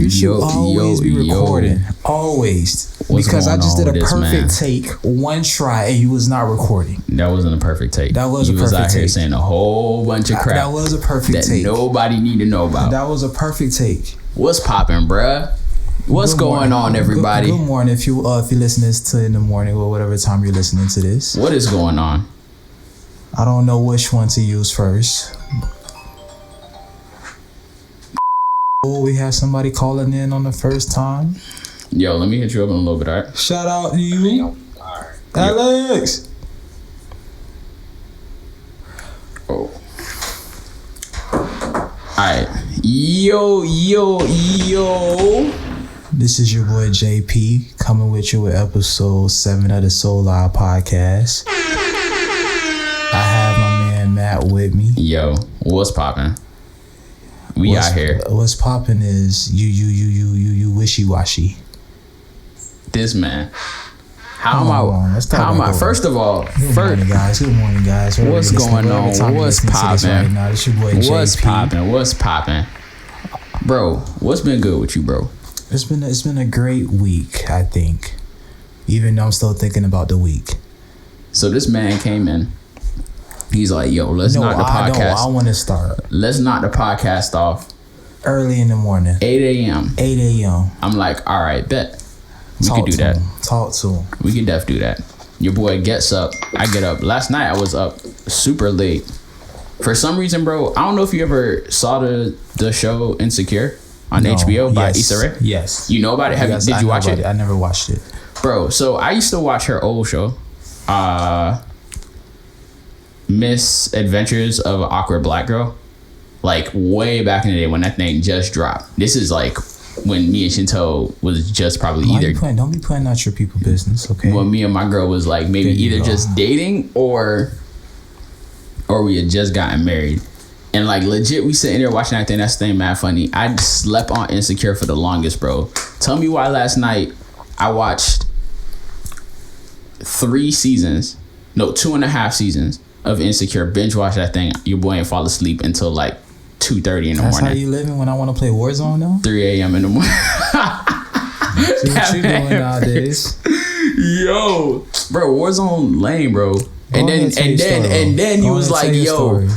You should always be recording. Always. Because I just did a perfect take, one try, and you was not recording. That wasn't a perfect take. That was a perfect take. You was out here saying a whole bunch of crap. That was a perfect take. That nobody need to know about. That was a perfect take. What's popping, bruh? What's going on, everybody? Good morning. If you listen this to in the morning or whatever time you're listening to this. What is going on? I don't know which one to use first. Oh, we have somebody calling in on the first time. Yo, let me hit you up in a little bit, alright? Shout out to you, Alex. Oh. Alright. Yo. This is your boy JP coming with you with episode 7 of the Soul Live podcast. I have my man Matt with me. Yo, what's poppin'? We out here. What's poppin' is you wishy-washy. This man. How am I? First of all, Good morning, guys. What's going on? What's poppin'? Right now, this your boy JP. What's poppin'? Bro, what's been good with you, bro? It's been a great week, I think. Even though I'm still thinking about the week. So this man came in. He's like, yo, let's knock the podcast. I want to start. Let's knock the podcast off. Early in the morning. 8 a.m. 8 a.m. I'm like, all right, bet. We can do that. Talk to him. We can def do that. Your boy gets up. I get up. Last night I was up super late. For some reason, bro, I don't know if you ever saw the show Insecure on HBO by Issa Rae. Yes. You know about it? Did you watch it? I never watched it. Bro, so I used to watch her old show. Misadventures of an Awkward Black Girl, like way back in the day when that thing just dropped. This is like when me and Shinto was just probably don't be putting out your people business, okay? When me and my girl was like maybe either just dating or we had just gotten married, and like legit we sitting there watching that thing. That thing mad funny. I slept on Insecure for the longest, bro. Tell me why last night I watched 2.5 seasons of Insecure, binge watch that thing. Your boy ain't fall asleep until like 2:30 in the morning. That's how you living when I want to play Warzone though? 3 a.m. in the morning. See what you doing nowadays? Yo, bro, Warzone lame, bro. And then he was like,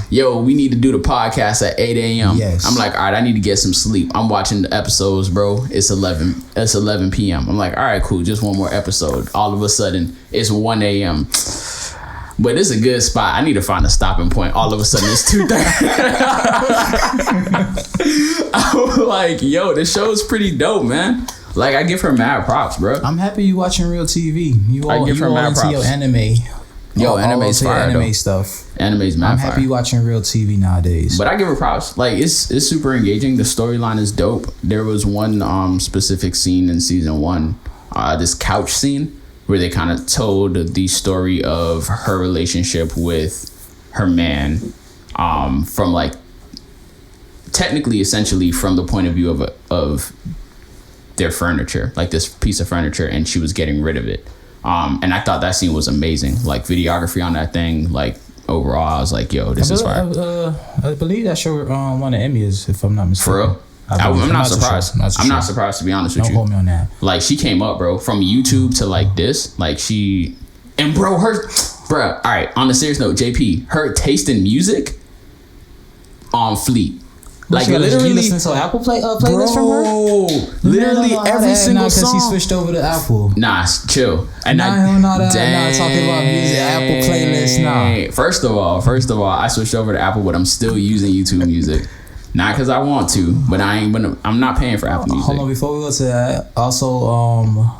yo, we need to do the podcast at 8 a.m. Yes. I'm like, all right, I need to get some sleep. I'm watching the episodes, bro. It's 11 p.m. I'm like, all right, cool, just one more episode. All of a sudden, it's 1 a.m. But it's a good spot. I need to find a stopping point. All of a sudden, it's 2:30. I was like, yo, this show is pretty dope, man. Like, I give her mad props, bro. I'm happy you watching real TV. I give her mad props. Your anime. Yo, anime's fire, anime though. Stuff. Anime's mad fire. I'm happy you watching real TV nowadays. But I give her props. Like, it's super engaging. The storyline is dope. There was one specific scene in season 1, this couch scene, where they kind of told the story of her relationship with her man, from like technically, essentially, from the point of view of their furniture, like this piece of furniture, and she was getting rid of it. And I thought that scene was amazing. Like videography on that thing, like overall, I was like, yo, this is fire. I believe that show won an Emmys, if I'm not mistaken. For real? I'm not surprised. I'm not surprised, to be honest with you. Don't hold me on that. Like, she came up, bro, from YouTube to like this. Like, all right, on a serious note, JP, her taste in music on fleek. Like, literally, you listen to Apple playlist from her? Literally every single song. Because she switched over to Apple. Nah, chill. And I'm not talking about music. Apple playlist, nah. First of all, I switched over to Apple, but I'm still using YouTube Music. Not because I want to, but I'm not paying for Apple Music. Hold on, before we go to that, also,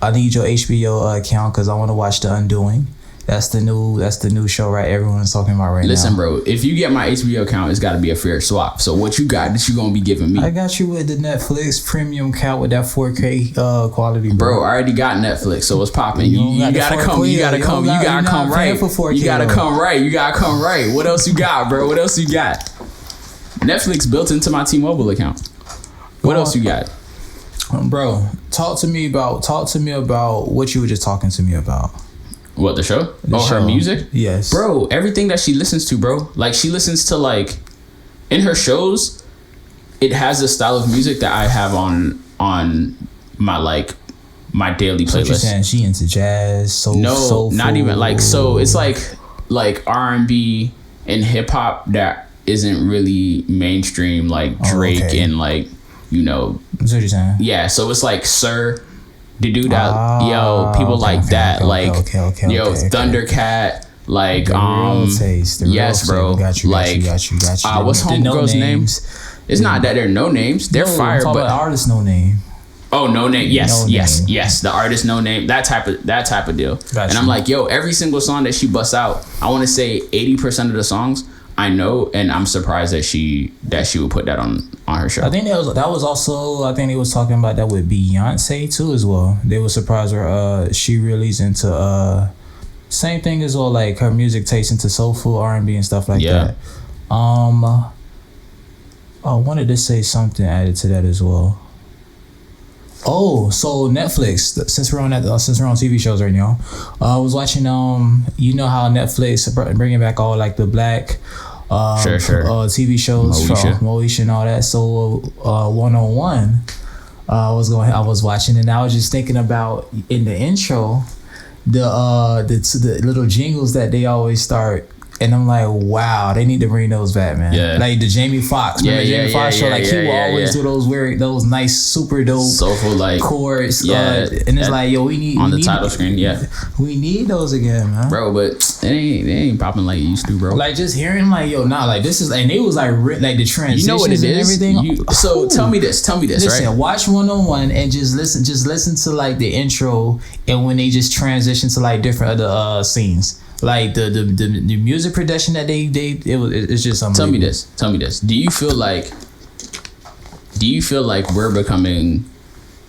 I need your HBO account because I want to watch The Undoing. That's the new show, right? Everyone's talking about right now. Listen, bro, if you get my HBO account, it's got to be a fair swap. So what you got that you gonna be giving me? I got you with the Netflix premium account with that 4K quality, bro. I already got Netflix, so what's popping? You gotta come right. You gotta come right. What else you got, bro? What else you got? Netflix built into my T-Mobile account. What else you got? Bro, talk to me about what you were just talking to me about. What, the show? Her music? Yes. Bro, everything that she listens to, bro. Like, she listens to, like, in her shows, it has a style of music that I have on my like my daily So what you playlist. saying? She into jazz, soul, No, soulful? not even like so. It's like R&B and hip hop that isn't really mainstream, like Drake okay. and like, you know, That's what you saying? yeah. So it's like Sir, the dude that people okay, like okay, that, okay, like okay, yo okay. Thundercat, like The real taste. The yes, real bro. taste. Got Like you. what's The no homegirl's name? names. It's not that they're no names. They're No, fire, I'm talking but about artist no name. oh, No Name. Yes, No yes, Name. yes. The artist No Name. That type of deal. Got And you. I'm like, yo, every single song that she busts out, I want to say 80% of the songs I know, and I'm surprised that she would put that on her show. I think that was also. I think they was talking about that with Beyonce too as well. They were surprised her. She really into same thing as well. Like her music taste into soulful R&B and stuff like Yeah. that. I wanted to say something added to that as well. Oh, so Netflix. Since we're on TV shows right now, I was watching. You know how Netflix bringing back all like the black, Sure. TV shows Moesha. from Moesha and all that. So, 101. I was watching, and I was just thinking about in the intro, the little jingles that they always start. And I'm like, wow, they need to bring those back, man. Yeah. Like the Jamie Foxx. Remember Jamie Foxx show? Like he would always do those nice, super dope soulful like chords. Yeah, and it's like, yo, we need on the title screen. Yeah, we need those again, man. bro, but they ain't popping like it used to, bro. Like just hearing like, yo, nah, like this is, and it was like the transitions, you know what it and is. everything. So tell me this, Listen, right? watch 101 and just listen to like the intro, and when they just transition to like different other scenes. Like the music production that it's just something. Tell me this. Do you feel like we're becoming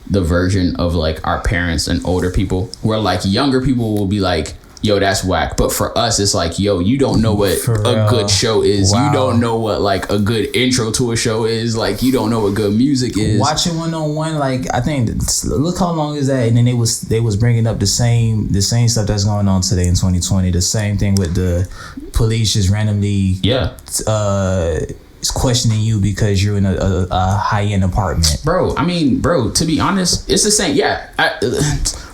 the version of like our parents and older people, where like younger people will be like, yo, that's whack, but for us it's like, yo, you don't know what a good show is. Wow. You don't know what like a good intro to a show is. Like you don't know what good music is. Watching 101, like I think look how long is that, and then they was bringing up the same stuff that's going on today in 2020. The same thing with the police just randomly is questioning you because you're in a high-end apartment. Bro, to be honest, it's the same. Yeah,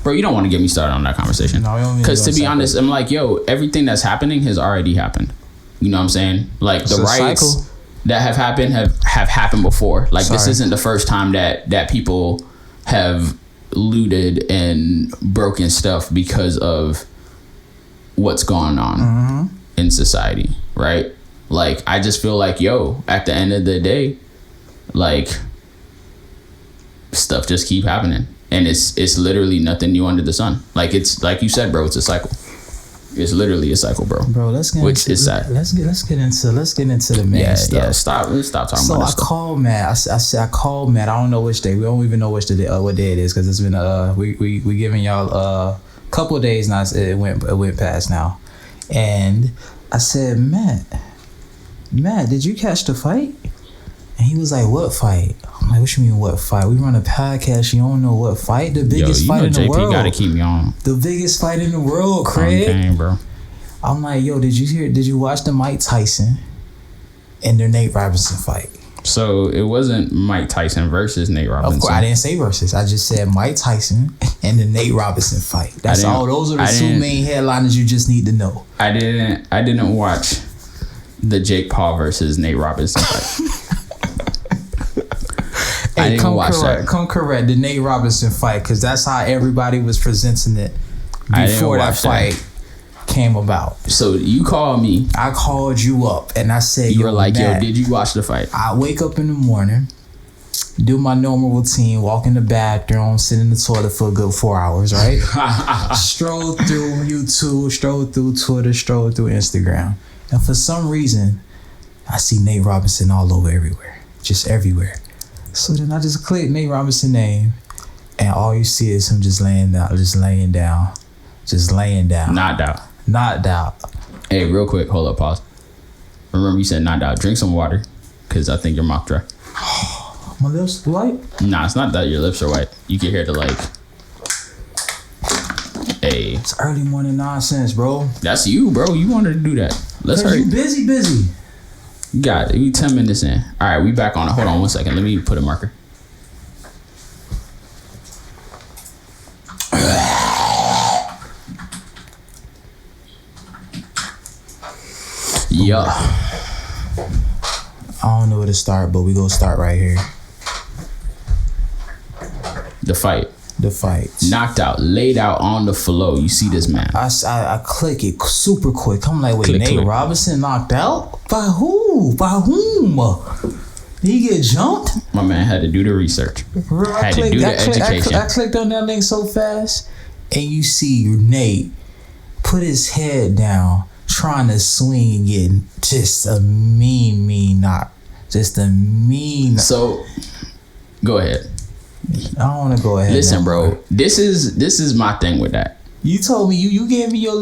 bro, you don't want to get me started on that conversation. No, we don't need to because go to be separate. honest, I'm like, yo, everything that's happening has already happened. You know what I'm saying? Like It's the a riots cycle. that have happened have happened before. Like this Sorry. isn't the first time that people have looted and broken stuff because of what's going on in society, right? Like I just feel like, yo, at the end of the day, like stuff just keep happening, and it's literally nothing new under the sun. Like it's like you said, bro, it's a cycle. It's literally a cycle, bro. Bro, let's get Which into, is sad. Let's get into the main stuff. Yeah. Let's stop talking So about I this stuff. called Matt. I said I called Matt. I don't know which day. We don't even know what day it is because it's been we giving y'all a couple of days now. It went past now, and I said, Matt, did you catch the fight? And he was like, what fight? I'm like, what you mean what fight? We run a podcast. You don't know what fight? The biggest fight in the JP world. gotta keep me on. The biggest fight in the world, Craig. Game, bro. I'm like, yo, did you watch the Mike Tyson and the Nate Robinson fight? So it wasn't Mike Tyson versus Nate Robinson. Of course, I didn't say versus. I just said Mike Tyson and the Nate Robinson fight. That's all. Those are the two main headliners you just need to know. I didn't watch the Jake Paul versus Nate Robinson fight. I didn't watch that. Come correct the Nate Robinson fight, because that's how everybody was presenting it before that fight came about. So you called me. I called you up and I said, You were like, Matt, yo, did you watch the fight? I wake up in the morning, do my normal routine, walk in the bathroom, sit in the toilet for a good 4 hours, right? Stroll through YouTube, stroll through Twitter, stroll through Instagram. And for some reason, I see Nate Robinson all over everywhere. Just everywhere. So then I just click Nate Robinson name, and all you see is him just laying down. Knocked out. Hey, real quick, hold up, pause. Remember you said knocked out. Drink some water, because I think your mouth dry. My lips white? Nah, it's not that your lips are white. You can hear the like. Hey, It's early morning nonsense, bro. that's you, bro. You wanted to do that. Let's Cause hurry. you busy. Got it. We 10 minutes in. All right, we back on it. Hold on 1 second. Let me put a marker. Yeah. I don't know where to start, but we gonna start right here. The fight. Knocked out, laid out on the floor. You see this man. I click it super quick. I'm like, wait, click. Nate Robinson knocked out? By who? By whom? Did he get jumped? My man had to do the research. Had to do the education. I clicked on that link so fast, and you see Nate put his head down, trying to swing it. Just a mean knock. Just a mean. So, go ahead. I don't want to go ahead. Listen, bro. This is my thing with that. You told me you gave me your.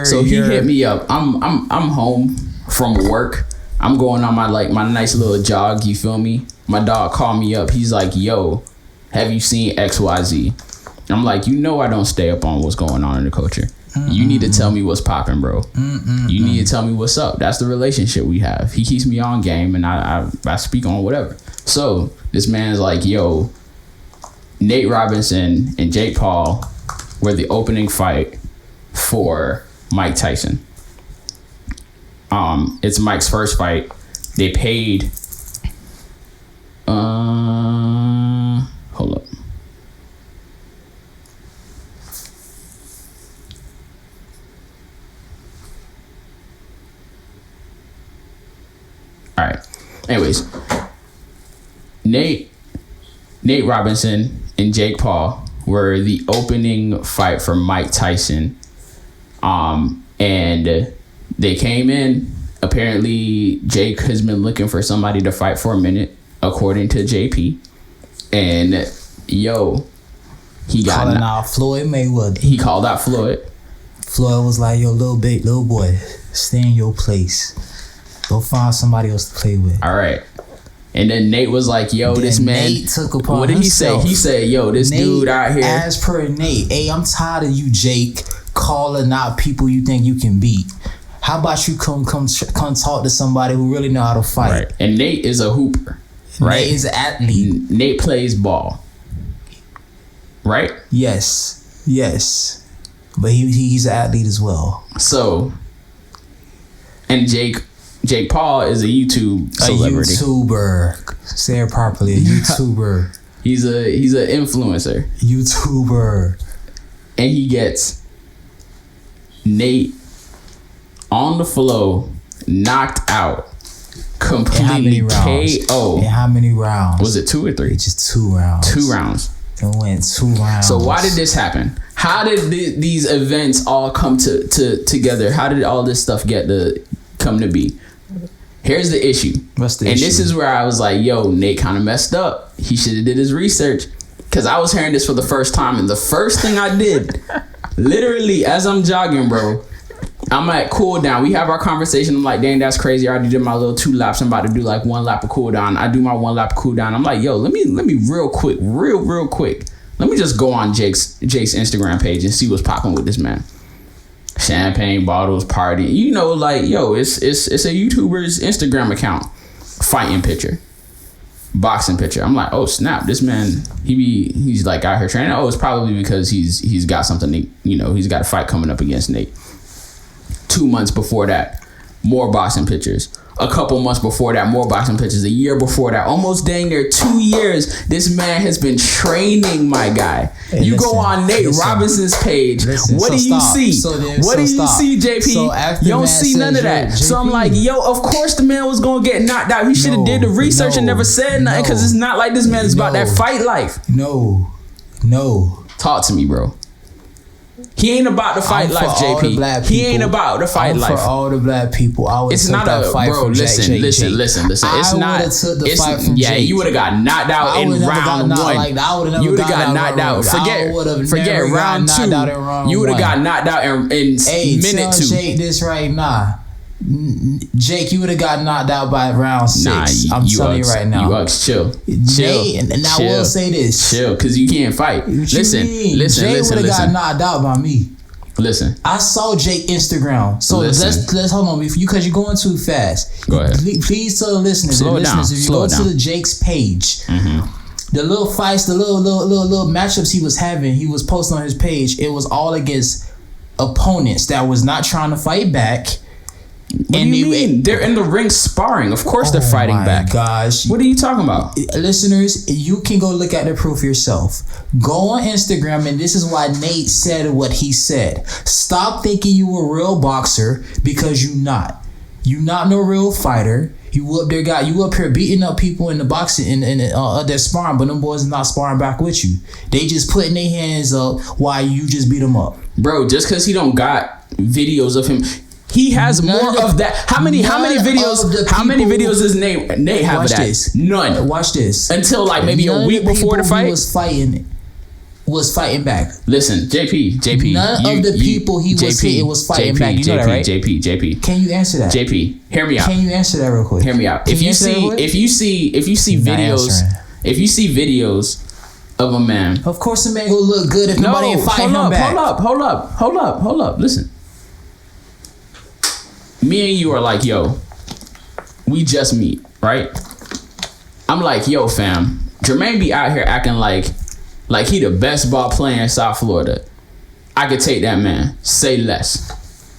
So he hit me up. I'm home from work. I'm going on my nice little jog. You feel me? My dog called me up. He's like, "Yo, have you seen XYZ?" I'm like, I don't stay up on what's going on in the culture. You need to tell me what's popping, bro. You need to tell me what's up. That's the relationship we have. He keeps me on game, and I speak on whatever. So this man's like, yo, Nate Robinson and Jake Paul were the opening fight for Mike Tyson. It's Mike's first fight. They paid. Hold up. All right. Anyways, Nate Robinson and Jake Paul were the opening fight for Mike Tyson. And they came in. Apparently, Jake has been looking for somebody to fight for a minute, according to JP. And he got calling out Floyd Mayweather. He called out Floyd. Floyd was like, "Yo, little boy, stay in your place. Go find somebody else to play with." All right. And then Nate was like, "Yo, then this man." Nate took upon what did himself. he say? He said, "Yo, this Nate, dude out here." As per Nate, hey, I'm tired of you, Jake, calling out people you think you can beat. How about you come talk to somebody who really know how to fight? Right. And Nate is a hooper. Right. Nate is an athlete. Nate plays ball. Right? Yes. But he's an athlete as well. So, and Jake Paul is a YouTube celebrity. A YouTuber. Say it properly. A YouTuber. He's an influencer. YouTuber. And he gets Nate on the floor, knocked out, completely KO. In how many rounds? Was it 2 or 3? Just 2 rounds. 2 rounds. It went 2 rounds. So why did this happen? How did these events all come together? How did all this stuff come to be? Here's the issue. What's the issue? And this is where I was like, yo, Nate kind of messed up. He should have did his research. Because I was hearing this for the first time. And the first thing I did, literally as I'm jogging, bro, I'm at cool down. We have our conversation. I'm like, dang, that's crazy. I already did my little 2 laps. I'm about to do like 1 lap of cool down. I do my 1 lap of cool down. I'm like, yo, let me real quick. Let me just go on Jake's Instagram page and see what's popping with this man. Champagne bottles, party. Like, yo, it's a YouTuber's Instagram account. Fighting picture. Boxing picture. I'm like, oh snap, this man, he's like out here training. Oh, it's probably because he's got something, he's got a fight coming up against Nate. 2 months before that, more boxing pictures. A couple months before that, more boxing pictures. A year before that, almost dang near 2 years, this man has been training, my guy. Hey, go on Nate Robinson's page. What do you see? What do you see, JP? You don't see none of that. So I'm like, yo, of course the man was going to get knocked out. He should have did the research and never said nothing, because it's not like this man is about that fight life. No. Talk to me, bro. He ain't about the fight life, JP. He ain't about the fight life. For all the black people, I would. It's not a fight bro. Listen. It's not. You would have got knocked out in round 1. You would have got knocked out. Forget round 2. You would have got knocked out in minute 2. Jake, this right now. Jake, you would have got knocked out by round 6. I'm telling you right now. Chill. And I will say this. Chill, because you can't fight. Listen. Jay would have got knocked out by me. Listen. I saw Jake Instagram. So let's hold on because you're going too fast. Go ahead. Please tell the listeners Slow and it down. listeners, if you Slow go it to down. the Jake's page, the little fights, the little matchups he was having, he was posting on his page. It was all against opponents that was not trying to fight back. What do you mean? They're in the ring sparring. Of course they're fighting back. Gosh. What are you talking about? Listeners, you can go look at the proof yourself. Go on Instagram, and this is why Nate said what he said. Stop thinking you a real boxer because you not. You not no real fighter. You up here beating up people in the boxing and they're sparring, but them boys not sparring back with you. They just putting their hands up while you just beat them up. Bro, just because he don't got videos of him, he has more of that. How many videos does Nate have of that? This. None. Watch this. Until like maybe a week before the fight. Was fighting back. Listen, JP. None of the people he was saying was fighting back. You know that, right? JP. Can you answer that? JP, hear me out. Can you answer that real quick? Hear me out. If you see videos of a man, of course a man gonna look good if nobody ain't fighting him back. Hold up. Listen. Me and you are like, yo, we just meet, right? I'm like, yo, fam, Jermaine be out here acting like he the best ball player in South Florida. I could take that man. Say less.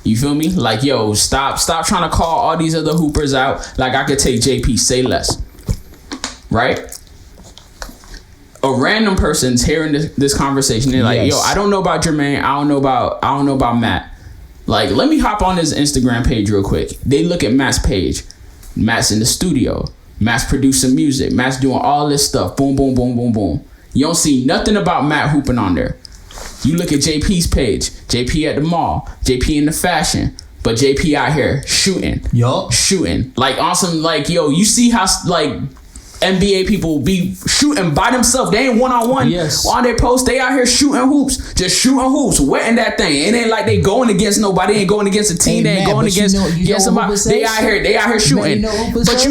You feel me? Like, yo, stop trying to call all these other hoopers out. Like, I could take JP. Say less. Right? A random person's hearing this conversation. They're like, yo, I don't know about Jermaine. I don't know about Matt. Like, let me hop on his Instagram page real quick. They look at Matt's page. Matt's in the studio. Matt's producing music. Matt's doing all this stuff. Boom, boom, boom, boom, boom. You don't see nothing about Matt hooping on there. You look at JP's page. JP at the mall. JP in the fashion. But JP out here shooting. Yup. Shooting. Like, awesome. Like, yo, you see how, like, NBA people be shooting by themselves. They ain't one-on-one. Yes. On their post, they out here shooting hoops. Just shooting hoops. Wetting that thing. It ain't like they going against nobody. They ain't going against a team. They ain't going against somebody. They out here shooting. But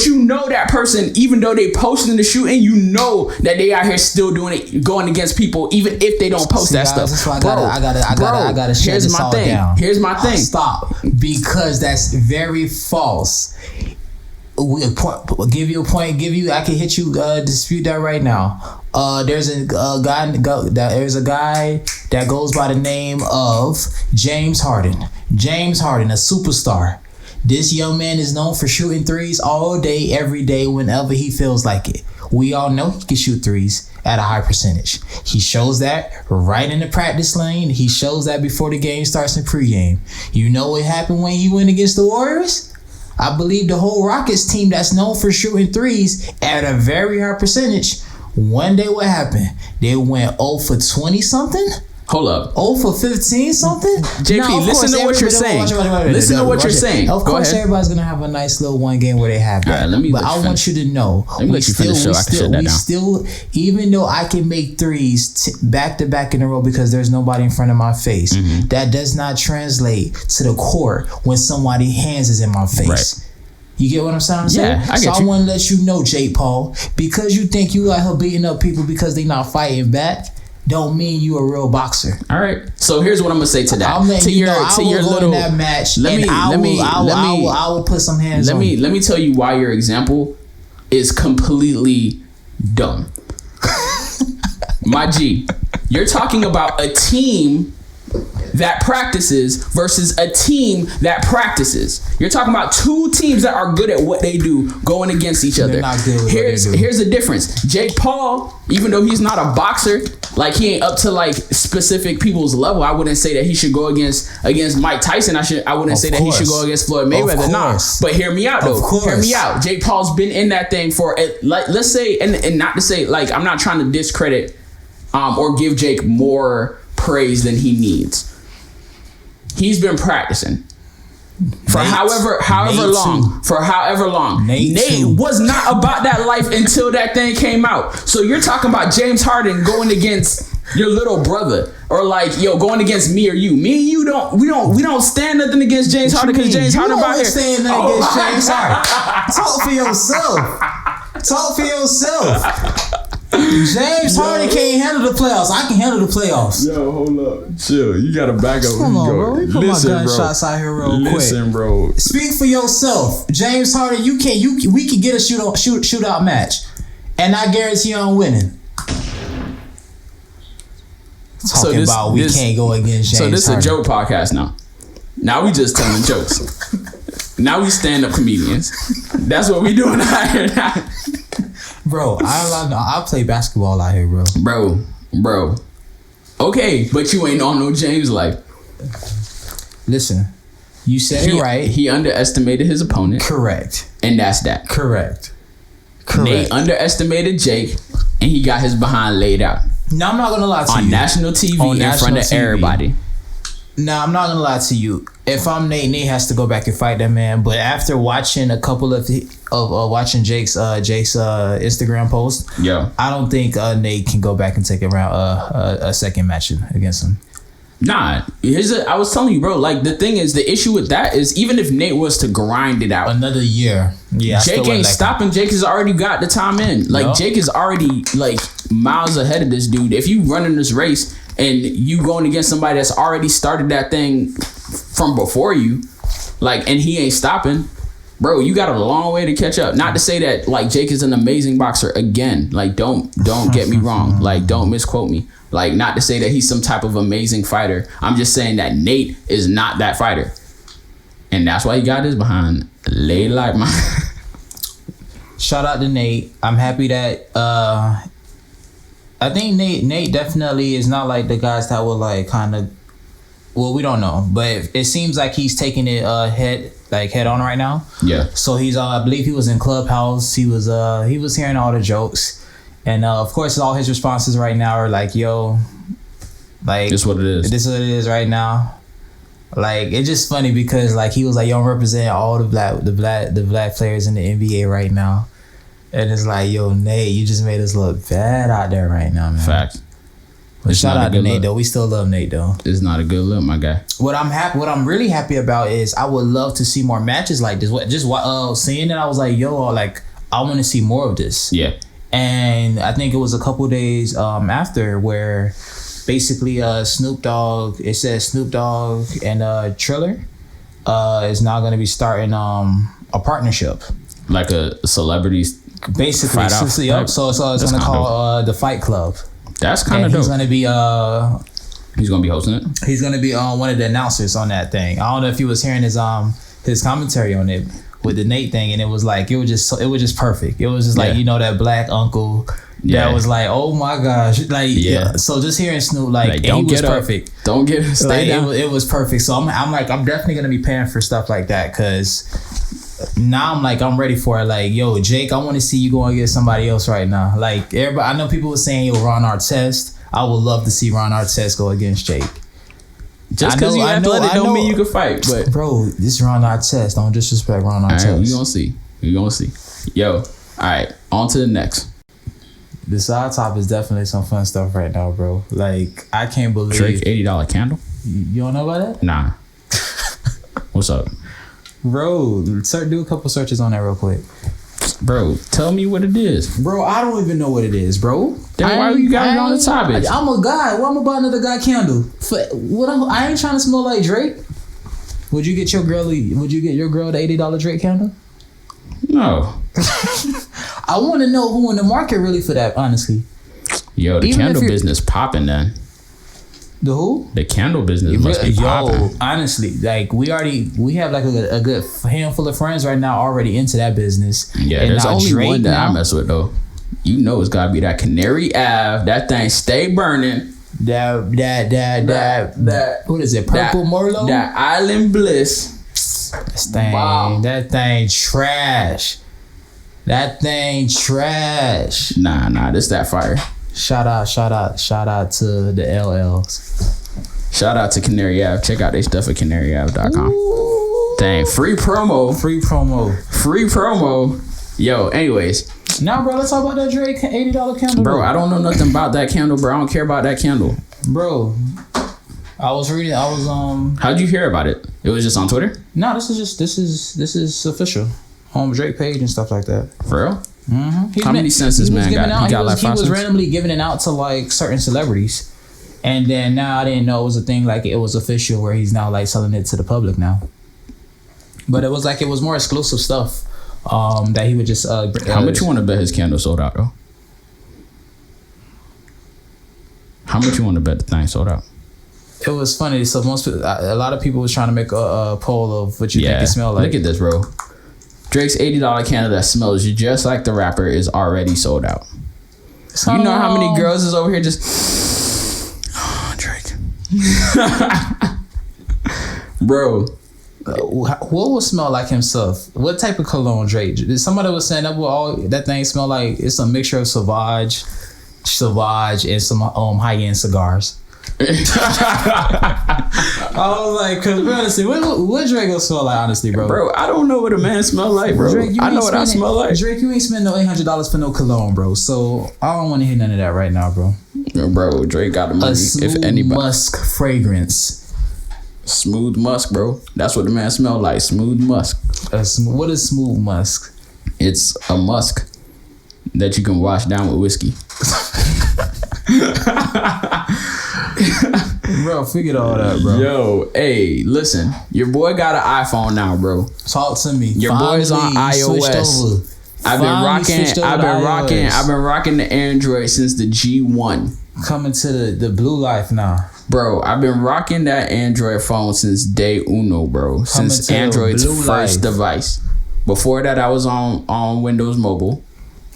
you know that person, even though they posting the shooting, you know that they out here still doing it, going against people, even if they don't post that stuff. That's why I gotta shut this all down. Here's my thing. Stop. Because that's very false. Give you a point. I can hit you. Dispute that right now. There's a guy that goes by the name of James Harden. James Harden, a superstar. This young man is known for shooting threes all day, every day, whenever he feels like it. We all know he can shoot threes at a high percentage. He shows that right in the practice lane. He shows that before the game starts in pregame. You know what happened when he went against the Warriors? I believe the whole Rockets team that's known for shooting threes at a very high percentage. One day what happened? They went 0 for 20 something? Hold up. 0 for 15 something? JP, listen to what you're saying. Listen to what you're saying. Of course, everybody's going to have a nice little one game where they have that. Right, but I want you to know, we still, even though I can make threes back to back in a row because there's nobody in front of my face, that does not translate to the court when somebody's hands is in my face. Right. You get what I'm saying? Yeah, I get you. So I want to let you know, Jake Paul, because you think you out here beating up people because they not fighting back, don't mean you a real boxer. All right. So here's what I'm gonna say to that. I will put some hands on you. Let me tell you why your example is completely dumb. My G, you're talking about a team that practices versus a team that practices. You're talking about two teams that are good at what they do going against each other. They're not good with here's what they do. Here's the difference. Jake Paul, even though he's not a boxer, like he ain't up to like specific people's level. I wouldn't say that he should go against Mike Tyson. I wouldn't say that he should go against Floyd Mayweather. Nah. But hear me out though. Hear me out. Jake Paul's been in that thing for like, let's say, and not to say like I'm not trying to discredit or give Jake more praise than he needs. He's been practicing for however long. Nate was not about that life until that thing came out. So you're talking about James Harden going against your little brother, or like going against me or you. Me and you we don't stand nothing against James Harden because James Harden about here. Stand nothing against James Harden. Talk for yourself. James Harden can't handle the playoffs. I can handle the playoffs. Yo, hold up. Chill. You gotta back up. Come on, bro. We put Listen, my gunshots out here real quick. Listen, bro. Speak for yourself. James Harden, we can get a shootout match. And I guarantee you I'm winning. Talking about we can't go against James Harden. So this is a joke podcast now. Now we just telling jokes. Now we stand-up comedians. That's what we doing out here now. Bro, I play basketball out here, bro. Bro. Okay, but you ain't on no James life. Listen, you said it right. He underestimated his opponent. Correct. And that's that. Correct. Nate underestimated Jake, and he got his behind laid out. No, I'm not gonna lie to you. On national TV in front of everybody. No, I'm not gonna lie to you. If I'm Nate has to go back and fight that man. But after watching a couple of watching Jake's Instagram post, I don't think Nate can go back and take a second match against him. Nah, I was telling you, bro. Like the thing is, the issue with that is even if Nate was to grind it out another year, Jake ain't stopping. Jake has already got the time in. Like Jake is already like miles ahead of this dude. If you running this race and you going against somebody that's already started that thing from before you, like, and he ain't stopping, bro, you got a long way to catch up. Not to say that like Jake is an amazing boxer again. Like don't get me wrong. Like don't misquote me. Like not to say that he's some type of amazing fighter. I'm just saying that Nate is not that fighter. And that's why he got his behind laid like mine. Shout out to Nate. I'm happy that I think Nate definitely is not like the guys that will like kind of, well, we don't know, but it seems like he's taking it head on right now. Yeah. So he's I believe he was in Clubhouse. He was hearing all the jokes, and of course all his responses right now are like, "Yo, like this is what it is. This is what it is right now." Like it's just funny because like he was like, "Yo, I'm representing all the black players in the NBA right now," and it's like, "Yo, Nate, you just made us look bad out there right now, man." Fact. But shout out to Nate though. We still love Nate though. It's not a good look, my guy. What I'm really happy about is I would love to see more matches like this. Seeing it, I was like, yo, like I want to see more of this. Yeah. And I think it was a couple days after where basically Snoop Dogg and Triller is now going to be starting a partnership, like a celebrities basically. Fight out. So it's going to call the Fight Club. That's kind of dope. He's gonna be hosting it. He's gonna be one of the announcers on that thing. I don't know if you was hearing his commentary on it with the Nate thing, and it was just perfect. It was just like that black uncle that was like, oh my gosh, like So just hearing Snoop don't he was get perfect. Don't get stay down. It was perfect. So I'm definitely gonna be paying for stuff like that because now I'm ready for it. Like, yo, Jake, I want to see you go against somebody else right now. Like, everybody, I know people were saying, yo, Ron Artest. I would love to see Ron Artest go against Jake. Just because you athletic don't mean you can fight. But bro, this is Ron Artest. Don't disrespect Ron Artest. All right, we gonna see. Yo, all right, on to the next. The side top is definitely some fun stuff right now, bro. Like, I can't believe Drake $80 candle. You don't know about that? Nah. What's up? Bro, do a couple searches on that real quick. Bro, tell me what it is. Bro, I don't even know what it is, bro. Then why you got it on the topic? I'm a guy. Why am I buy another guy candle? I ain't trying to smell like Drake. Would you get your girl the $80 Drake candle? No. I want to know who in the market really for that, honestly. Yo, the candle business popping then. The who? The candle business must be popping. Honestly, like we have like a good handful of friends right now already into that business. Yeah, and there's only Drake one that I mess with though. You know it's gotta be that Canary Ave. That thing stay burning. That what is it? Purple Merlot? That Island Bliss. That thing trash. That thing trash. Nah, this that fire. Shout out to the LLs. Shout out to Canary Ave. Check out their stuff at canaryave.com. Dang, free promo. Yo, anyways. Now, bro, let's talk about that Drake $80 candle. Bro, I don't know nothing about that candle, bro. I don't care about that candle. Bro, how'd you hear about it? It was just on Twitter? No, this is official. Home Drake page and stuff like that. For real? How many cents this man got? He got like 5 He was cents? randomly giving it out to like certain celebrities, and then now I didn't know it was a thing. Like it was official where he's now like selling it to the public now. But it was like it was more exclusive stuff that he would just. How much you want to bet his candle sold out though? How much you want to bet the thing sold out? It was funny. So a lot of people was trying to make a poll of what you think it smelled like. Look at this, bro. Drake's $80 candle that smells just like the rapper is already sold out. You know how many girls is over here just Drake, bro. What would smell like himself? What type of cologne Drake? Somebody was saying that thing smell like it's a mixture of Sauvage, and some high end cigars. I was like, cause honestly, what Drake gonna smell like? Honestly, bro. Bro, I don't know what a man smell like, bro. Drake, I know what I smell like. Drake, you ain't spending no $800 for no cologne, bro. So I don't want to hear none of that right now, bro. Bro, Drake got the money. A smooth musk fragrance. Smooth musk, bro. That's what the man smell like. Smooth musk. What is smooth musk? It's a musk that you can wash down with whiskey. Bro, figured all that, bro. Yo, hey, listen. Your boy got an iPhone now, bro. Talk to me. Your boy's on iOS. I've been rocking the Android since the G1. Coming to the blue life now. Bro, I've been rocking that Android phone since day uno, bro. Since Android's first device. Before that, I was on Windows Mobile.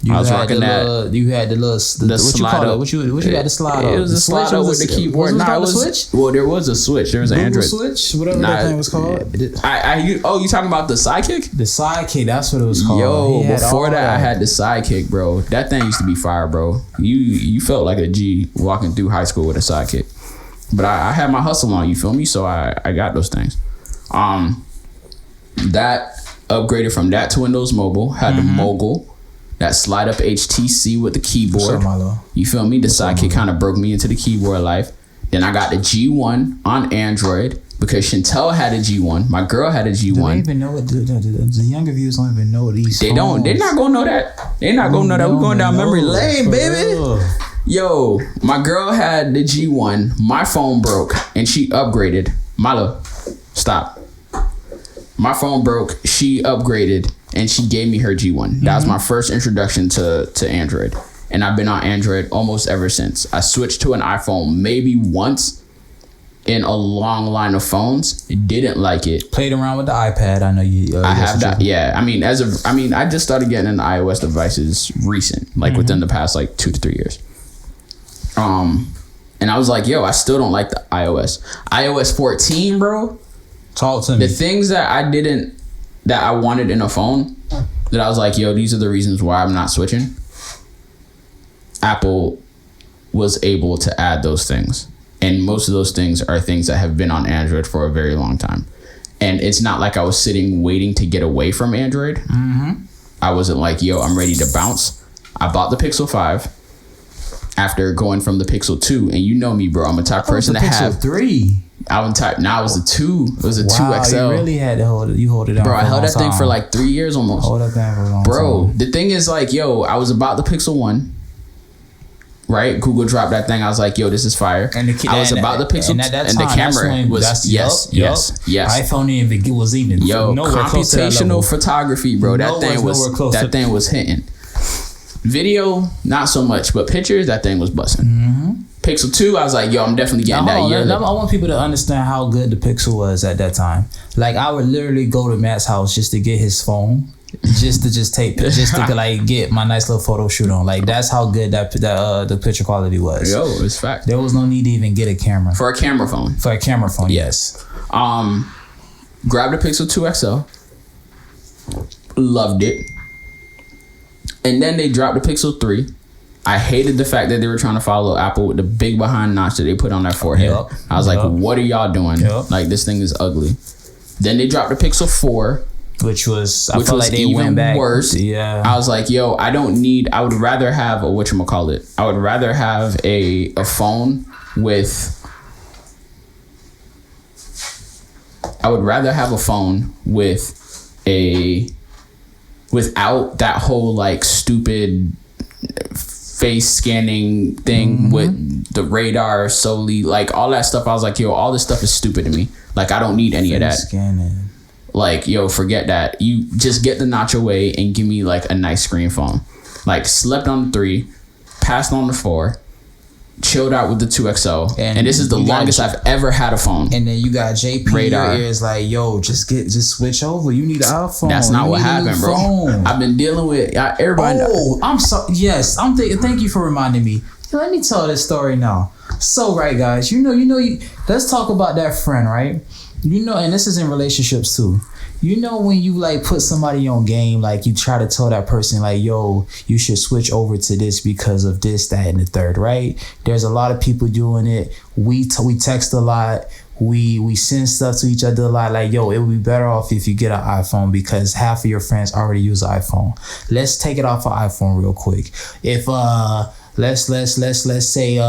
I was rocking that. You had the slide up. What you had to slide up? It was a slide up with the keyboard. Nah, it was a switch. Well, there was a switch. There was an Android switch. Whatever that thing was called. You talking about the Sidekick? The Sidekick. That's what it was called. Yo, before that, I had the Sidekick, bro. That thing used to be fire, bro. You felt like a G walking through high school with a Sidekick. But I had my hustle on. You feel me? So I got those things. That upgraded from that to Windows Mobile. Had the Mogul. That slide up HTC with the keyboard. You feel me? The Sidekick kind of broke me into the keyboard life. Then I got the G1 on Android because Chantel had a G1. My girl had a G1. Do they even know what the younger viewers don't even know these They don't. They're not gonna know that. They're not gonna know that. We're going down memory lane, baby. Real. Yo, my girl had the G1. My phone broke and she upgraded. Milo, stop. My phone broke. She upgraded. And she gave me her G1. That was my first introduction to Android. And I've been on Android almost ever since. I switched to an iPhone maybe once in a long line of phones. Didn't like it. Played around with the iPad. I know you. I have that. Yeah. I mean, I just started getting into iOS devices recent, like within the past like 2 to 3 years. And I was like, yo, I still don't like the iOS. iOS 14, bro. Talk to me. The things that I wanted in a phone that I was like, yo, these are the reasons why I'm not switching. Apple was able to add those things. And most of those things are things that have been on Android for a very long time. And it's not like I was sitting waiting to get away from Android. I wasn't like, yo, I'm ready to bounce. I bought the Pixel 5 after going from the Pixel 2. And you know me, bro. I'm a type person to have... Pixel 3. I was type. Now it was a 2. It was a 2XL. You really had to hold it. You hold it down. Bro, I held that thing for like 3 years almost. Hold that thing for a long Bro, time. the thing is like, yo, I was about the Pixel 1. Right? Google dropped that thing. I was like, yo, this is fire. And I was about the Pixel. And at that time, the camera was yes. iPhone was even computational photography, bro. That thing was hitting. Video, not so much, but pictures, that thing was busting. Pixel 2, I was like, yo, I'm definitely getting that year. I want people to understand how good the Pixel was at that time. Like, I would literally go to Matt's house just to get his phone, just to like get my nice little photo shoot on. Like, that's how good the picture quality was. Yo, it's fact. There was no need to even get a camera. For a camera phone, yes. Grabbed a Pixel 2 XL. Loved it. And then they dropped the Pixel 3. I hated the fact that they were trying to follow Apple with the big behind notch that they put on their forehead. I was like, what are y'all doing? Like, this thing is ugly. Then they dropped the Pixel 4. Which I felt like they went back worse. Yeah. I was like, yo, I would rather have whatchamacallit. I would rather have a phone with... I would rather have a phone with a without that whole like stupid face scanning thing with the radar solely, like all that stuff. I was like, yo, all this stuff is stupid to me. Like, I don't need any of that. Scanning. Like, yo, forget that. You just get the notch away and give me like a nice screen phone. Like, slept on the 3, passed on the 4, chilled out with the 2XL, and this is the longest I've ever had a phone. And then you got JP radar. In your ears like, yo, just switch over. You need an iPhone. That's not what happened, bro. I've been dealing with everybody. Oh, I'm sorry. Yes, I'm thinking. Thank you for reminding me. Let me tell this story now. So, right, guys, let's talk about that friend, right? And this is in relationships too. When you like put somebody on game, like you try to tell that person like, yo, you should switch over to this because of this, that, and the third, right? There's a lot of people doing it. We text a lot. We send stuff to each other a lot. Like, yo, it would be better off if you get an iPhone because half of your friends already use an iPhone. Let's take it off an iPhone real quick. If let's say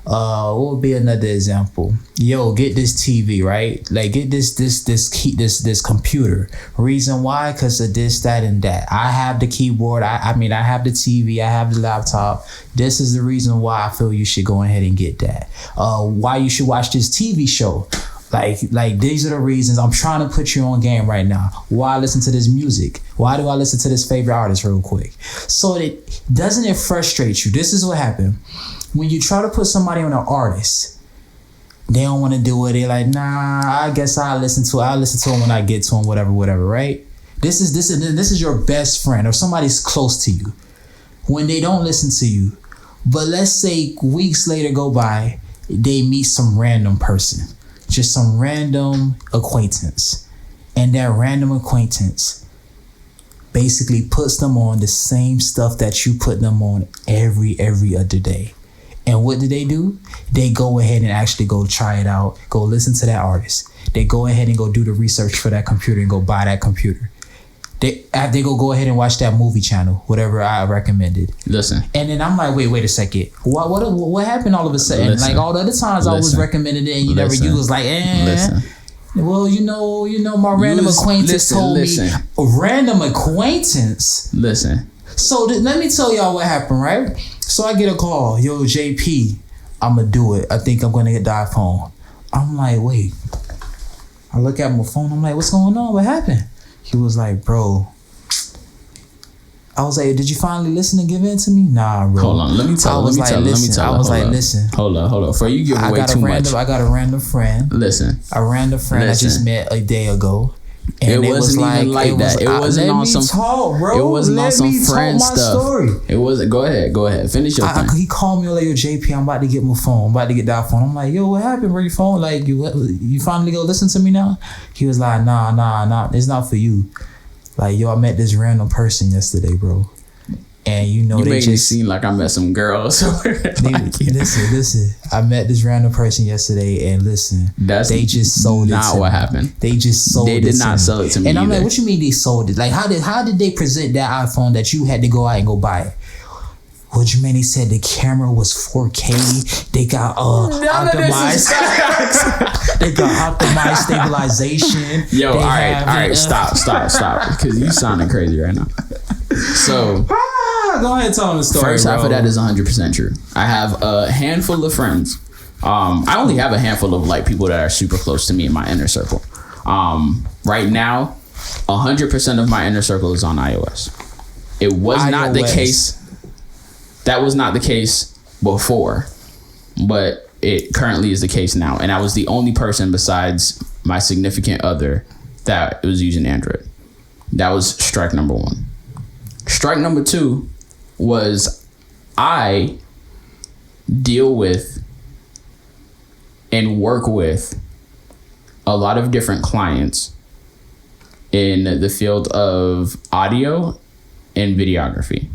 what would be another example? Yo, get this TV, right? Like, get this computer. Reason why? Because of this, that, and that. I have the keyboard. I have the TV. I have the laptop. This is the reason why I feel you should go ahead and get that. Why you should watch this TV show. Like these are the reasons. I'm trying to put you on game right now. Why I listen to this music? Why do I listen to this favorite artist real quick? So doesn't it frustrate you? This is what happened. When you try to put somebody on an artist, they don't want to do it. They're like, nah, I guess I'll listen to him when I get to him, whatever, right? This is your best friend or somebody's close to you. When they don't listen to you, but let's say weeks later go by, they meet some random person, just some random acquaintance, and that random acquaintance basically puts them on the same stuff that you put them on every other day. And what do? They go ahead and actually go try it out, go listen to that artist. They go ahead and go do the research for that computer and go buy that computer. They go ahead and watch that movie channel, whatever I recommended. Listen. And then I'm like, wait a second. What happened all of a sudden? Listen. Like all the other times I was recommending it and you was like, Listen. Well, my random acquaintance told me. A random acquaintance? Listen. So let me tell y'all what happened, right? So I get a call. Yo, JP, I'm going to do it. I think I'm going to get the iPhone. I'm like, wait. I look at my phone. I'm like, what's going on? What happened? He was like, bro. I was like, did you finally listen and give in to me? Nah, bro. Hold on. Let me tell. Listen. Hold on. Before you give away too much. I got a random friend. Listen. A random friend I just met a day ago. And it wasn't even like that. It wasn't on some. It wasn't on some friend stuff. It wasn't. Go ahead. Finish your thing. He called me like, yo, JP, I'm about to get my phone. I'm about to get that phone. I'm like, yo, what happened? Where your phone? Like, you finally go listen to me now? He was like, nah. It's not for you. Like, yo, I met this random person yesterday, bro. And you they made me seem like I met some girls. Listen. I met this random person yesterday, and listen, they just sold it. Not what happened. They just sold it. They did not sell it to me. And I'm like, what you mean they sold it? Like, how did they present that iPhone that you had to go out and go buy it? What you mean? They said the camera was 4K. They got optimized. They got optimized stabilization. Yo, all right, stop, because you sounding crazy right now. So. Go ahead and tell them the story. First half of that is 100% true. I have a handful of friends. I only have a handful of like people that are super close to me in my inner circle. Right now, 100% of my inner circle is on iOS. It was not the case. That was not the case before, but it currently is the case now. And I was the only person besides my significant other that was using Android. That was strike number 1. Strike number 2 was I deal with and work with a lot of different clients in the field of audio and videography.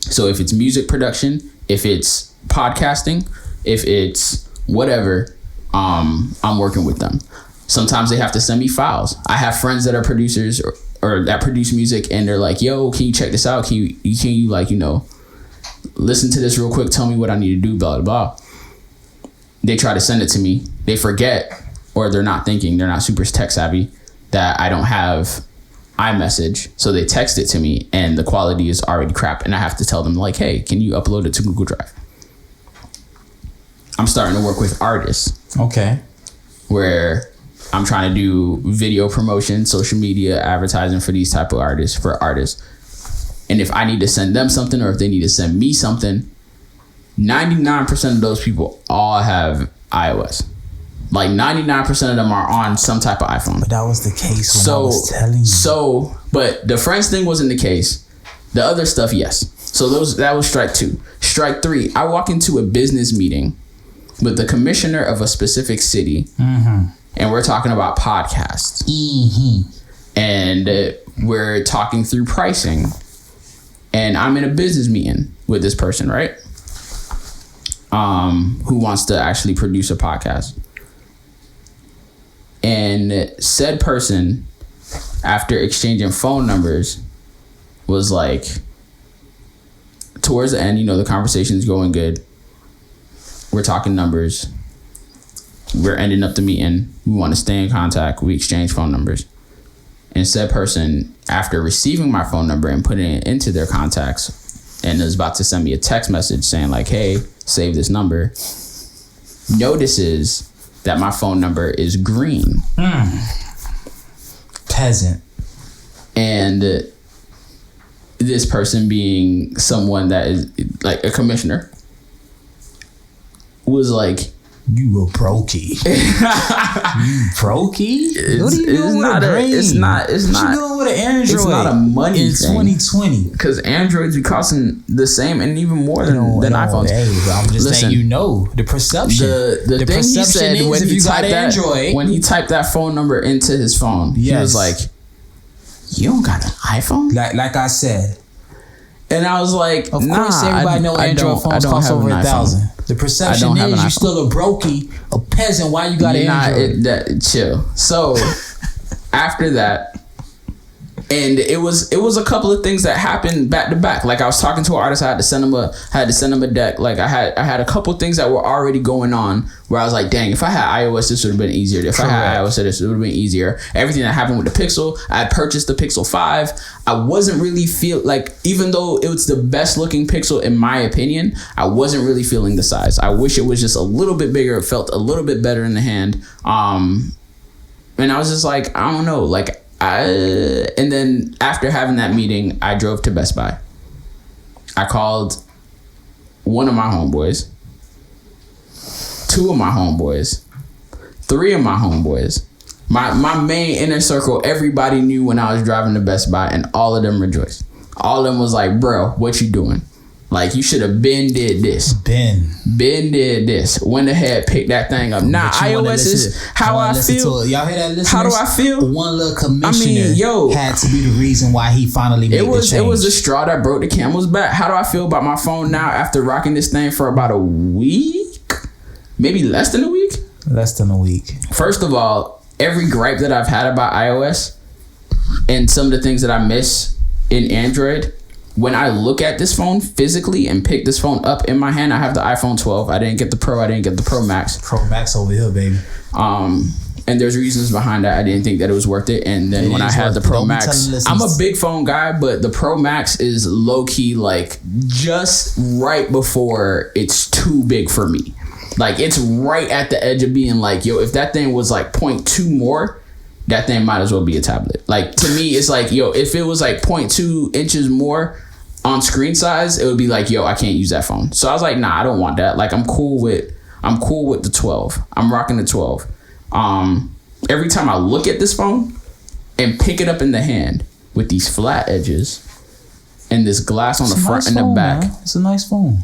So if it's music production, if it's podcasting, if it's whatever, I'm working with them. Sometimes they have to send me files. I have friends that are producers or that produce music, and they're like, yo, can you check this out? Can you like, listen to this real quick, tell me what I need to do, blah, blah, blah. They try to send it to me. They forget, or they're not thinking, they're not super tech savvy, that I don't have iMessage. So they text it to me and the quality is already crap. And I have to tell them like, hey, can you upload it to Google Drive? I'm starting to work with artists. Okay. Where I'm trying to do video promotion, social media, advertising for these type of artists, for artists. And if I need to send them something or if they need to send me something, 99% of those people all have iOS. Like 99% of them are on some type of iPhone. But that was the case when I was telling you. But the Friends thing wasn't the case. The other stuff, yes. So that was strike 2. Strike 3, I walk into a business meeting with the commissioner of a specific city, and we're talking about podcasts. And we're talking through pricing. And I'm in a business meeting with this person, right? Who wants to actually produce a podcast. And said person, after exchanging phone numbers, was like, towards the end, the conversation's going good. We're talking numbers. We're ending up the meeting. We want to stay in contact. We exchange phone numbers. And said person, after receiving my phone number and putting it into their contacts, and is about to send me a text message saying like, hey, save this number, notices that my phone number is green. Peasant. And this person, being someone that is like a commissioner, was like, you a brokey. You brokey? What are you doing with a green? It's not. What you doing with an Android? It's not a money in 2020. Because Androids be costing the same and even more than iPhones. Hey, but I'm just saying, the perception. The thing he said when he typed Android, when he typed that phone number into his phone, he was like, "You don't got an iPhone?" Like I said. And I was like, of course, everybody know Android phones cost over $1,000. The perception is you still a brokey, a peasant. Why you got an Android? Chill. So after that, and it was a couple of things that happened back to back. Like I was talking to an artist, I had to send him a deck. Like I had a couple of things that were already going on where I was like, dang, if I had iOS, this would have been easier. If I had iOS, this would have been easier. Everything that happened with the Pixel, I had purchased the Pixel 5. I wasn't really even though it was the best looking Pixel in my opinion, I wasn't really feeling the size. I wish it was just a little bit bigger. It felt a little bit better in the hand. And I was just like, I don't know, and then after having that meeting, I drove to Best Buy. I called one of my homeboys, 2 of my homeboys, 3 of my homeboys. My main inner circle, everybody knew when I was driving to Best Buy, and all of them rejoiced. All of them was like, bro, what you doing? Like, you should have been did this. Ben did this. Went ahead, picked that thing up. Nah, iOS is how I feel. Y'all hear that, listeners? How do I feel? One little commissioner had to be the reason why he finally made the change. It was the straw that broke the camel's back. How do I feel about my phone now after rocking this thing for about a week? Maybe less than a week? Less than a week. First of all, every gripe that I've had about iOS and some of the things that I miss in Android, when I look at this phone physically and pick this phone up in my hand, I have the iPhone 12. I didn't get the Pro. I didn't get the Pro Max. Pro Max over here, baby. And there's reasons behind that. I didn't think that it was worth it. And then when I had the Pro Max, I'm a big phone guy, but the Pro Max is low key like just right before it's too big for me. Like it's right at the edge of being like, yo, if that thing was like 0.2 more, that thing might as well be a tablet. Like to me, it's like, yo, if it was like 0.2 inches more on screen size, it would be like, yo, I can't use that phone. So I was like, nah, I don't want that. Like I'm cool with the 12. I'm rocking the 12. Every time I look at this phone and pick it up in the hand with these flat edges and this glass on the front and the back, it's a nice phone.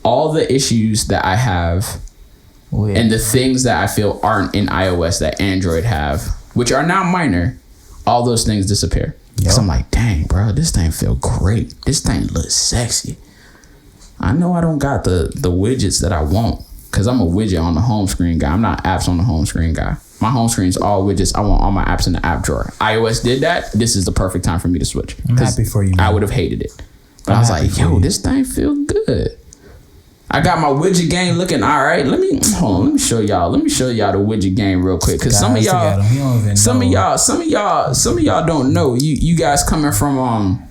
All the issues that I have and the things that I feel aren't in iOS that Android have, which are now minor, all those things disappear. Because I'm like, dang, bro, this thing feel great. This thing looks sexy. I know I don't got the widgets that I want because I'm a widget on the home screen guy. I'm not apps on the home screen guy. My home screen is all widgets. I want all my apps in the app drawer. iOS did that. This is the perfect time for me to switch. I'm happy for you, man. I would have hated it. But I was like, yo, this thing feel good. I got my widget game looking all right. Let me show y'all. Let me show y'all the widget game real quick, because some of y'all don't know. You guys coming from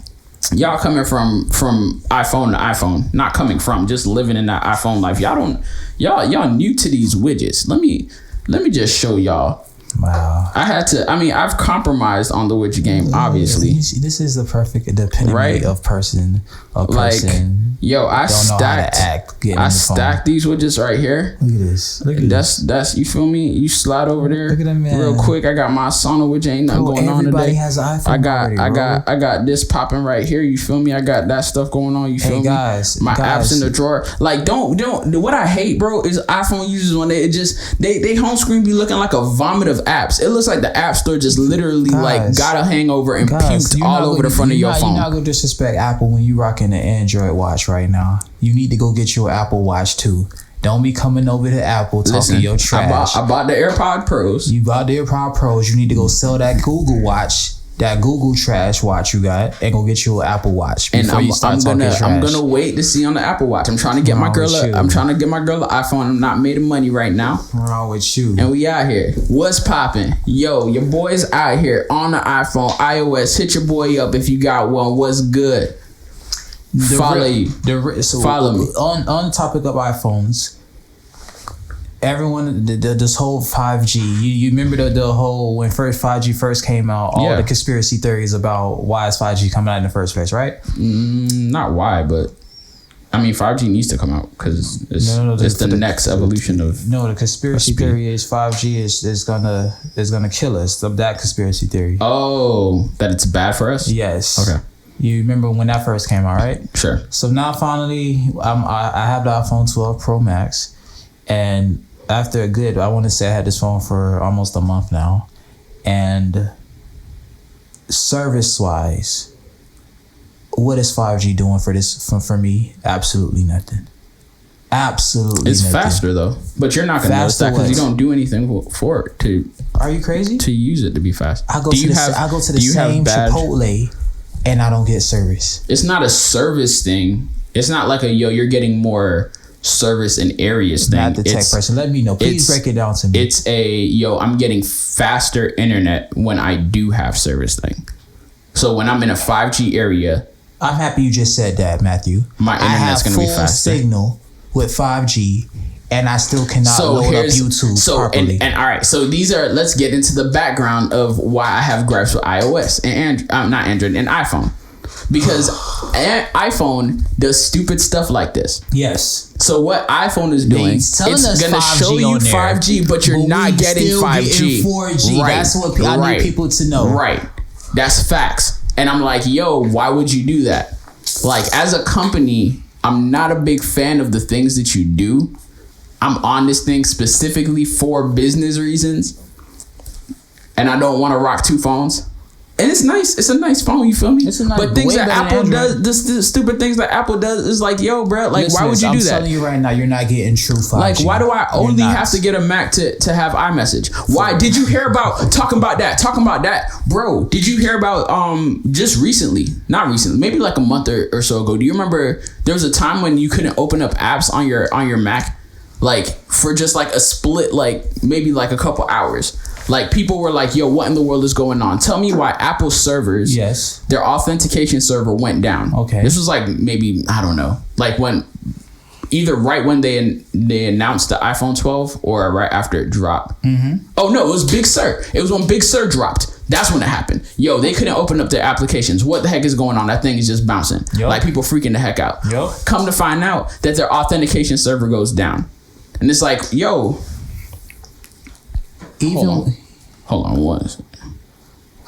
y'all coming from iPhone to iPhone, not coming from, just living in that iPhone life. Y'all new to these widgets. Let me just show y'all. Wow. I've compromised on the widget game, obviously. This is the perfect epitome right? of person. Like, yo, I stacked these widgets right here. Look at this. That's you feel me? You slide over there. Look at that, man. Real quick. I got my Asana widget. Ain't nothing going on today. Everybody has an iPhone. I got this popping right here. You feel me? I got that stuff going on. You feel me? Guys, my apps in the drawer. Like, don't. What I hate, bro, is iPhone users when they home screen be looking like a vomit of apps. It looks like the app store just literally got a hangover and puked all over the front of your phone. You're not gonna disrespect Apple when you rocking the Android watch right now. You need to go get your Apple Watch too. Don't be coming over to Apple talking your trash. I bought the AirPod Pros. You bought the AirPod Pros. You need to go sell that Google watch, that Google trash watch you got, and go get you an Apple Watch. And I'm gonna wait to see on the Apple Watch. I'm trying to get my girl an iPhone. I'm not made of money right now. What's wrong with you? And we out here. What's popping? Yo, your boy's out here on the iPhone, iOS. Hit your boy up if you got one. What's good? Follow me. On the topic of iPhones, everyone, this whole 5G. You remember the whole when 5G first came out, all the conspiracy theories about why is 5G coming out in the first place, right? Not why, but 5G needs to come out because it's the next evolution of. No, the conspiracy theory is 5G is gonna kill us. That conspiracy theory. Oh, that it's bad for us? Yes. Okay. You remember when that first came out, right? Sure. So now finally, I have the iPhone 12 Pro Max, and after I want to say I had this phone for almost a month now, and service-wise, what is 5G doing for me? Absolutely nothing. Absolutely it's nothing. Faster though, but you're not gonna notice that because you don't do anything for it to. Are you crazy? To use it to be fast. I go to the same Chipotle, and I don't get service. It's not a service thing. It's not like you're getting more service in areas thing. Not the tech person. Let me know. Please break it down to me. It's I'm getting faster internet when I do have service thing. So when I'm in a 5G area, I'm happy you just said that, Matthew. My internet's gonna be faster. I have full signal with 5G, and I still cannot load up YouTube properly. And all right, so let's get into the background of why I have gripes with iOS and not Android and iPhone. Because iPhone does stupid stuff like this. Yes. So what iPhone is doing, it's going to show you 5G, but you're not getting 5G. 4G. Right. That's what I need people to know. Right. That's facts. And I'm like, yo, why would you do that? Like, as a company, I'm not a big fan of the things that you do. I'm on this thing specifically for business reasons. And I don't want to rock two phones. And it's nice. It's a nice phone. You feel me? It's a nice, but things that Apple does, the stupid things that Apple does is like, yo, bro, like, why would you do that? I'm telling you right now, you're not getting true 5G. Like, why do I only have to get a Mac to have iMessage? Why did you hear about talking about that, bro? Did you hear about just recently? Not recently, maybe like a month or so ago. Do you remember there was a time when you couldn't open up apps on your Mac, like for just like a split, like maybe like a couple hours? Like, people were like, yo, what in the world is going on? Tell me why Apple servers, their authentication server went down. Okay. This was like maybe, I don't know, like either right when they announced the iPhone 12 or right after it dropped. Mm-hmm. Oh, no, it was Big Sur. It was when Big Sur dropped. That's when it happened. Yo, they couldn't open up their applications. What the heck is going on? That thing is just bouncing. Yep. Like, people freaking the heck out. Yep. Come to find out that their authentication server goes down. And it's like, yo... Hold on, what is it?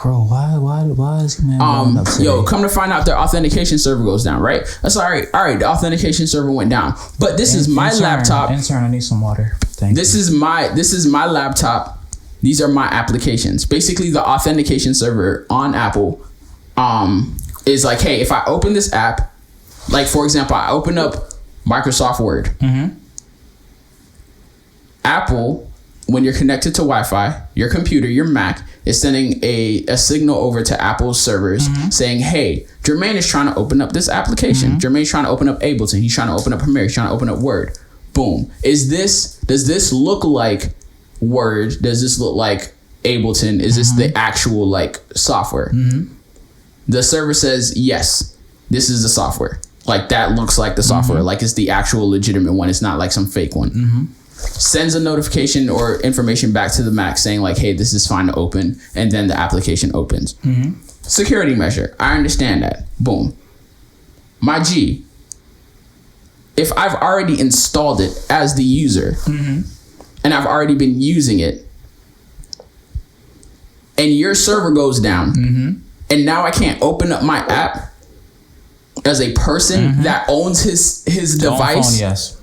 Bro, why is he man up today? Yo, come to find out their authentication server goes down, right? That's all right, the authentication server went down. But this is my laptop. Intern, I need some water. This is my laptop. These are my applications. Basically, the authentication server on Apple is like, hey, if I open this app, like for example, I open up Microsoft Word. Mm-hmm. Apple, when you're connected to Wi-Fi, your computer, your Mac, is sending a signal over to Apple's servers saying, hey, Jermaine is trying to open up this application. Jermaine's trying to open up Ableton. He's trying to open up Premiere. He's trying to open up Word. Boom. Does this look like Word? Does this look like Ableton? Is this the actual like software? The server says, yes, this is the software. Like that looks like the software. Like it's the actual legitimate one. It's not like some fake one. Sends a notification or information back to the Mac saying like, hey, this is fine to open. And then the application opens. Security measure. I understand that. Boom. My G, if I've already installed it as the user and I've already been using it and your server goes down and now I can't open up my app as a person that owns his device. Phone, yes.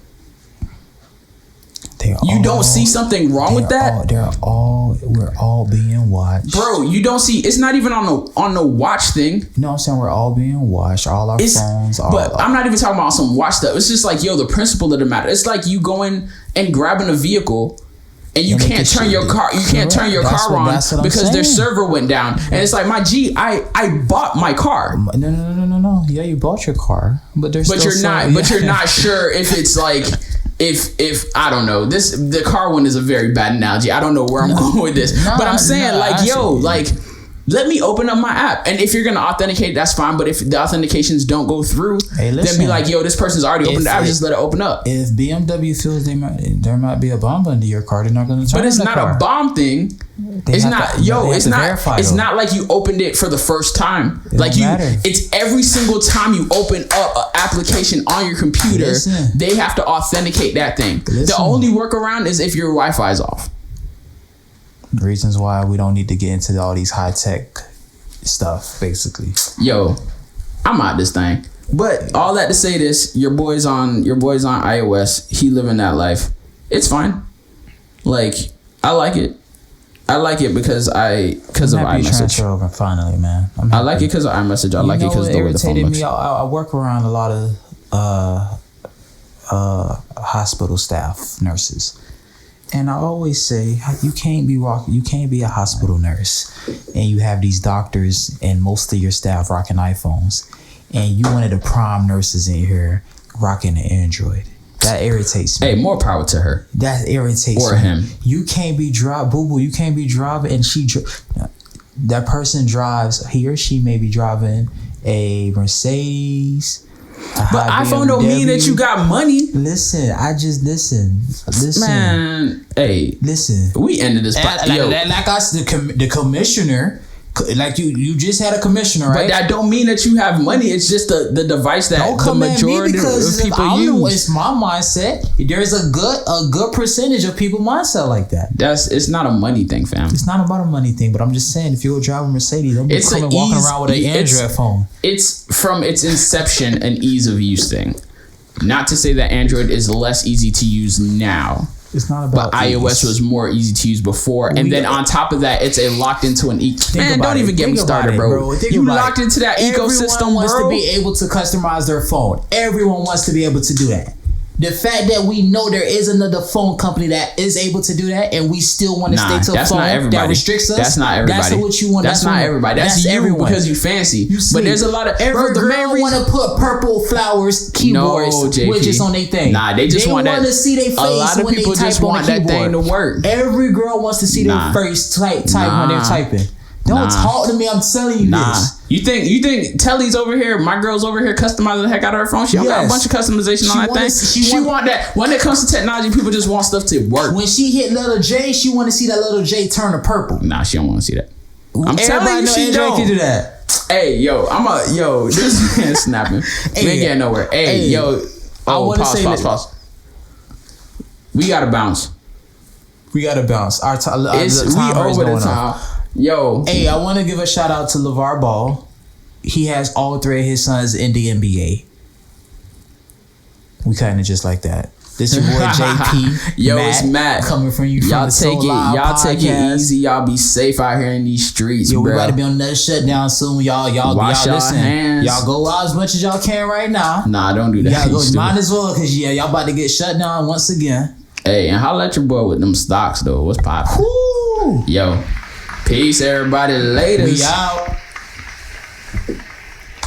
You don't see something wrong with that? We're all being watched. Bro, you don't see, it's not even on the watch thing. You know what I'm saying? We're all being watched. All our phones. But I'm not even talking about some watch stuff. It's just like, yo, the principle of the matter. It's like you going and grabbing a vehicle and you can't turn your car. You can't turn your car on because their server went down. And it's like, my G, I bought my car. No. Yeah, you bought your car, but you're not sure if it's like. If I don't know, the car one is a very bad analogy. I don't know where I'm going with this, but I'm saying like let me open up my app, and if you're gonna authenticate, that's fine. But if the authentications don't go through, then be like, yo, this person's already opened the app. Just let it open up. If BMW feels there might be a bomb under your car, they're not gonna turn. But it's not a bomb thing. It's not like you opened it for the first time. It's every single time you open up an application on your computer, they have to authenticate that thing. The only workaround is if your Wi-Fi is off. Reasons why we don't need to get into all these high tech stuff, basically. Yo, I'm out this thing. But all that to say this, your boy's on iOS. He living that life. It's fine. Like, I like it. I like it because of iMessage. Over finally, man. I like it because of iMessage. I like it because of the way the phone looks. I work around a lot of hospital staff, nurses. And I always say, you can't be a hospital nurse and you have these doctors and most of your staff rocking iPhones and you one of the prime nurses in here rocking an Android. That irritates me. Hey, more power to her. That irritates me. Or him. You can't be boo-boo, you can't be driving and that person drives, he or she may be driving a Mercedes. But iPhone don't mean that you got money. Listen. Man, hey. Listen. We ended this. Like us, the commissioner. Like you just had a commissioner, right? But that don't mean that you have money. It's just the device that the majority of people use. It's my mindset. There's a good percentage of people mindset like that. It's not a money thing, fam. It's not about a money thing, but I'm just saying if you're driving Mercedes, don't be walking around with an Android phone. It's from its inception an ease of use thing. Not to say that Android is less easy to use now. It's not about. But iOS was more easy to use before, and then on top of that, it's locked into an man. Don't even get me started, bro. You locked into that ecosystem, bro. Everyone wants to be able to customize their phone. Everyone wants to be able to do that. The fact that we know there is another phone company that is able to do that, and we still want to stay to a phone that restricts us. That's not everybody. That's what you want. That's not everybody. That's you everyone. Because you fancy. But there's a lot of every girl want to put purple flowers keyboards widgets on their thing. Nah, they just want that. To see their face. A lot of people just want that thing to work. Every girl wants to see their face type when they're typing. Don't talk to me. I'm telling you this. You think Telly's over here? My girl's over here customizing the heck out of her phone. She got a bunch of customization on that thing. She want that. When it comes to technology, people just want stuff to work. When she hit little J, she want to see that little J turn to purple. Nah, she don't want to see that. I'm telling you, she don't. Can do that. Hey, this man snapping. We ain't getting nowhere. Hey, yo. I want to say pause. We gotta bounce. Our time over the time. Yo. Hey, I want to give a shout out to LeVar Ball. He has all three of his sons in the NBA. We kind of just like that. This your boy JP. Yo, it's Matt coming from you. Y'all take it easy. Y'all be safe out here in these streets. Yo, we about to be on another shutdown soon. Y'all listen. Hands. Y'all go out as much as y'all can right now. Nah, don't do that. Y'all go might as well because y'all about to get shut down once again. Hey, and holla at your boy with them stocks though. What's poppin'? Yo. Peace, everybody. Later. We out.